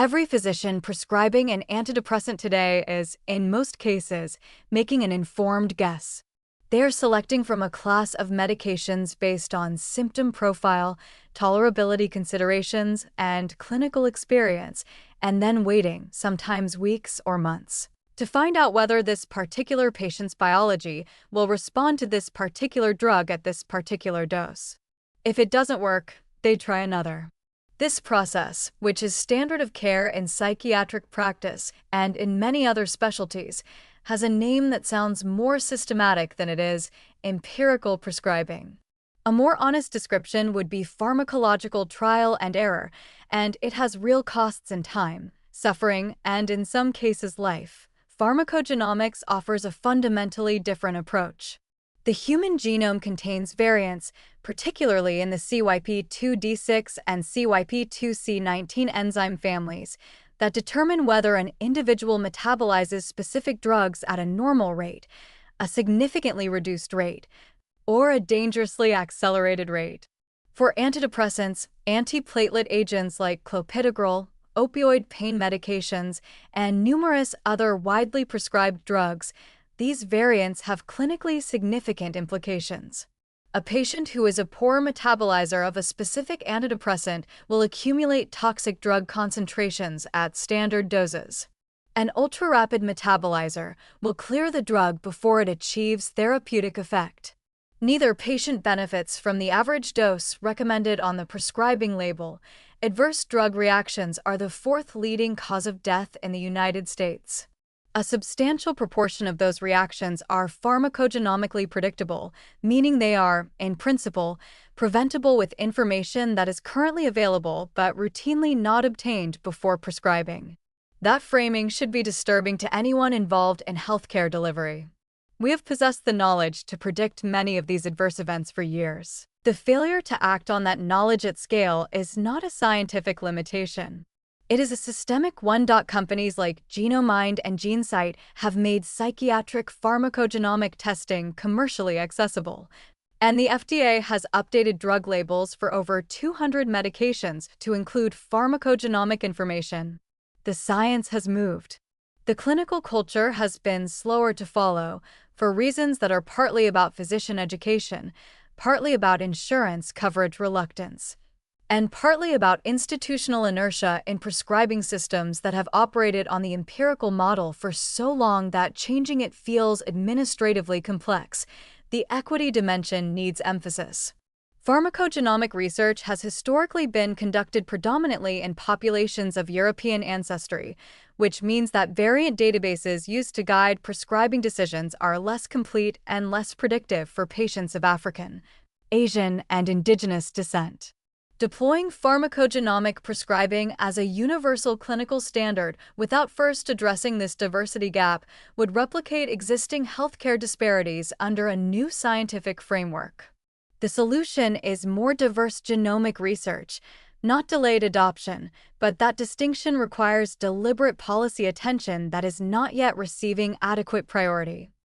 Every physician prescribing an antidepressant today is, in most cases, making an informed guess. They're selecting from a class of medications based on symptom profile, tolerability considerations, and clinical experience, and then waiting, sometimes weeks or months, to find out whether this particular patient's biology will respond to this particular drug at this particular dose. If it doesn't work, they try another. This process, which is standard of care in psychiatric practice and in many other specialties, has a name that sounds more systematic than it is empirical prescribing. A more honest description would be pharmacological trial and error, and it has real costs in time, suffering, and in some cases life. Pharmacogenomics offers a fundamentally different approach. The human genome contains variants, particularly in the CYP2D6 and CYP2C19 enzyme families, that determine whether an individual metabolizes specific drugs at a normal rate, a significantly reduced rate, or a dangerously accelerated rate. For antidepressants, antiplatelet agents like clopidogrel, opioid pain medications, and numerous other widely prescribed drugs, these variants have clinically significant implications. A patient who is a poor metabolizer of a specific antidepressant will accumulate toxic drug concentrations at standard doses. An ultra-rapid metabolizer will clear the drug before it achieves therapeutic effect. Neither patient benefits from the average dose recommended on the prescribing label. Adverse drug reactions are the fourth leading cause of death in the United States. A substantial proportion of those reactions are pharmacogenomically predictable, meaning they are, in principle, preventable with information that is currently available but routinely not obtained before prescribing. That framing should be disturbing to anyone involved in healthcare delivery. We have possessed the knowledge to predict many of these adverse events for years. The failure to act on that knowledge at scale is not a scientific limitation. It is a systemic one. Companies like Genomind and GeneSight have made psychiatric pharmacogenomic testing commercially accessible, and the FDA has updated drug labels for over 200 medications to include pharmacogenomic information. The science has moved. The clinical culture has been slower to follow for reasons that are partly about physician education, partly about insurance coverage reluctance, and partly about institutional inertia in prescribing systems that have operated on the empirical model for so long that changing it feels administratively complex. The equity dimension needs emphasis. Pharmacogenomic research has historically been conducted predominantly in populations of European ancestry, which means that variant databases used to guide prescribing decisions are less complete and less predictive for patients of African, Asian, and indigenous descent. Deploying pharmacogenomic prescribing as a universal clinical standard without first addressing this diversity gap would replicate existing healthcare disparities under a new scientific framework. The solution is more diverse genomic research, not delayed adoption, but that distinction requires deliberate policy attention that is not yet receiving adequate priority.